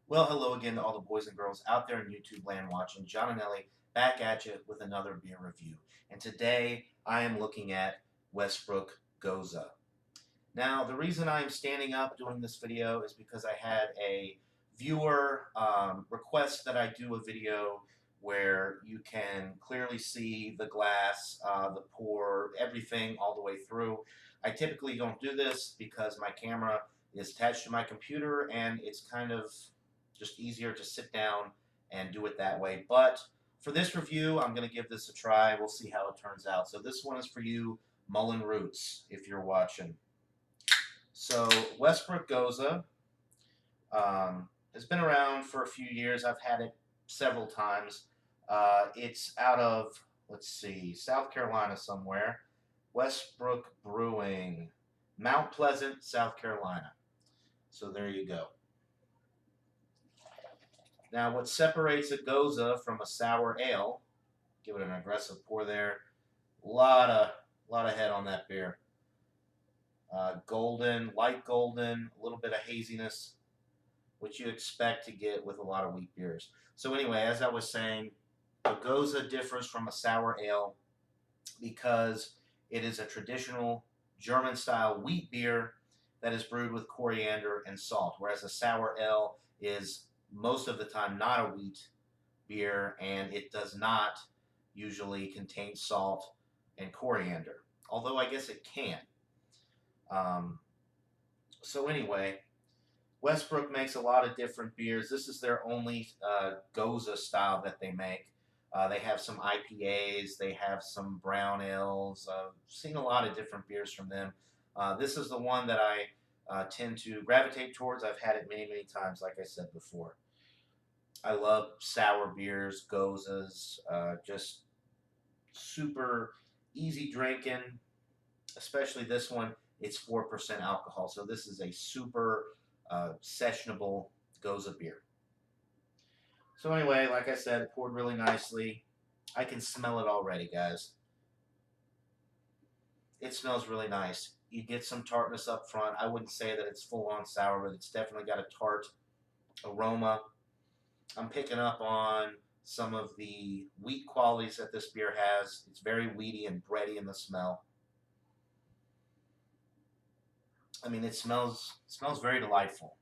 Well, hello again to all the boys and girls out there in YouTube land watching. John and Ellie back at you with another beer review. And today I am looking at Westbrook Gose. Now, the reason I'm standing up doing this video is because I had a viewer request that I do a video where you can clearly see the glass, the pour, everything all the way through. I typically don't do this because my camera is attached to my computer and it's kind of just easier to sit down and do it that way. But for this review, I'm going to give this a try. We'll see how it turns out. So this one is for you, Mullen Roots, if you're watching. So Westbrook Gose has been around for a few years. I've had it several times. It's out of, let's see, South Carolina somewhere. Westbrook Brewing, Mount Pleasant, South Carolina. So there you go. Now, what separates a Gose from a sour ale? Give it an aggressive pour there. Lot of head on that beer. Golden, light golden, a little bit of haziness, which you expect to get with a lot of wheat beers. So anyway, as I was saying, a Gose differs from a sour ale because it is a traditional German-style wheat beer that is brewed with coriander and salt, whereas a sour ale is most of the time not a wheat beer, and it does not usually contain salt and coriander, although I guess it can. Um, so anyway, Westbrook makes a lot of different beers. This is their only Gose style that they make. They have some IPAs. They have some brown ales. I've seen a lot of different beers from them. This is the one that I tend to gravitate towards. I've had it many, many times, like I said before. I love sour beers, Goses, just super easy drinking, especially this one. It's 4% alcohol, so this is a super sessionable Gose beer. So anyway, like I said, it poured really nicely. I can smell it already, guys. It smells really nice. You get some tartness up front. I wouldn't say that it's full-on sour, but it's definitely got a tart aroma. I'm picking up on some of the wheat qualities that this beer has. It's very wheaty and bready in the smell. I mean, it smells very delightful.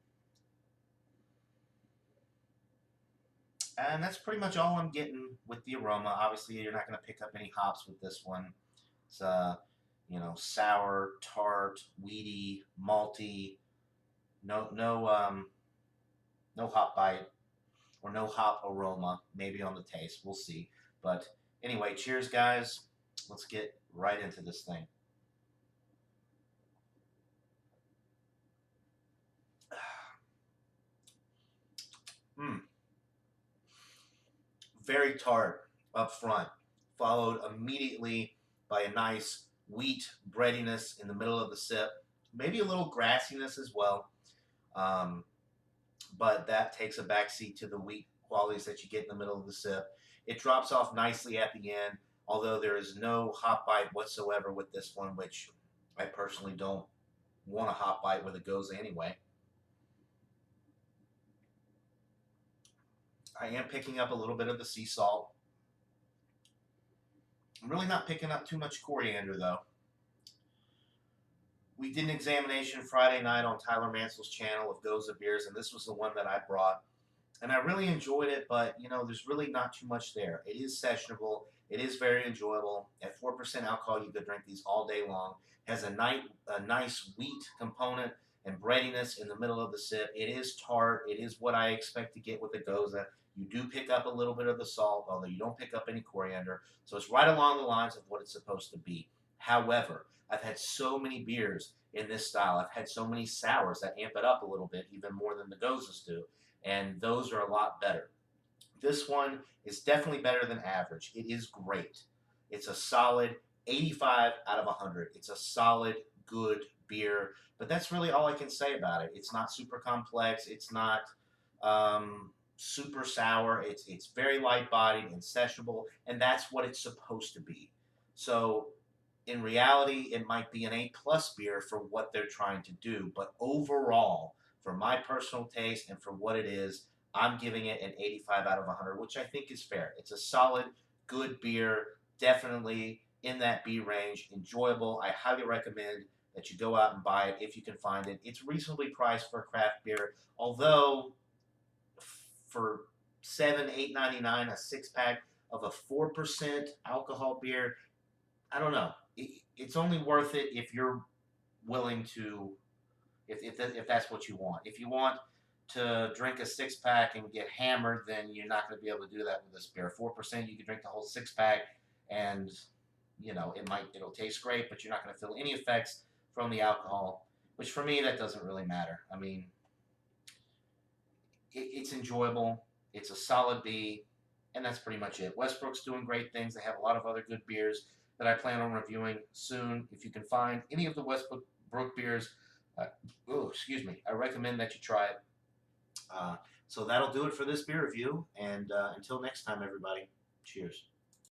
And that's pretty much all I'm getting with the aroma. Obviously, you're not going to pick up any hops with this one. It's sour, tart, weedy, malty. No hop bite or no hop aroma. Maybe on the taste, we'll see. But anyway, cheers, guys. Let's get right into this thing. Hmm. Very tart up front, followed immediately by a nice wheat breadiness in the middle of the sip. Maybe a little grassiness as well, um, but that takes a backseat to the wheat qualities that you get in the middle of the sip. It drops off nicely at the end, although there is no hop bite whatsoever with this one, which I personally don't want a hop bite with a Gose anyway. I am picking up a little bit of the sea salt. I'm really not picking up too much coriander, though. We did an examination Friday night on Tyler Mansell's channel of Gose beers, and this was the one that I brought. And I really enjoyed it, but, there's really not too much there. It is sessionable. It is very enjoyable. At 4% alcohol, you could drink these all day long. Has a nice wheat component and breadiness in the middle of the sip. It is tart. It is what I expect to get with a Gose. You do pick up a little bit of the salt, although you don't pick up any coriander. So it's right along the lines of what it's supposed to be. However, I've had so many beers in this style. I've had so many sours that amp it up a little bit, even more than the Goses do. And those are a lot better. This one is definitely better than average. It is great. It's a solid 85 out of 100. It's a solid, good beer. But that's really all I can say about it. It's not super complex. It's not super sour. It's very light-bodied and sessionable, and that's what it's supposed to be. So in reality, it might be an A-plus beer for what they're trying to do. But overall, for my personal taste and for what it is, I'm giving it an 85 out of 100, which I think is fair. It's a solid, good beer, definitely in that B range, enjoyable. I highly recommend that you go out and buy it if you can find it. It's reasonably priced for a craft beer, although for $7, $8.99 a 6 pack of a 4% alcohol beer, I don't know. It's only worth it if you're willing to, if that's what you want. If you want to drink a 6 pack and get hammered, then you're not going to be able to do that with this beer. 4%, you can drink the whole 6 pack, and it'll taste great, but you're not going to feel any effects from the alcohol. Which for me, that doesn't really matter. I mean, it's enjoyable. It's a solid B, and that's pretty much it. Westbrook's doing great things. They have a lot of other good beers that I plan on reviewing soon. If you can find any of the Westbrook beers, excuse me, I recommend that you try it. So that'll do it for this beer review, and until next time, everybody, cheers.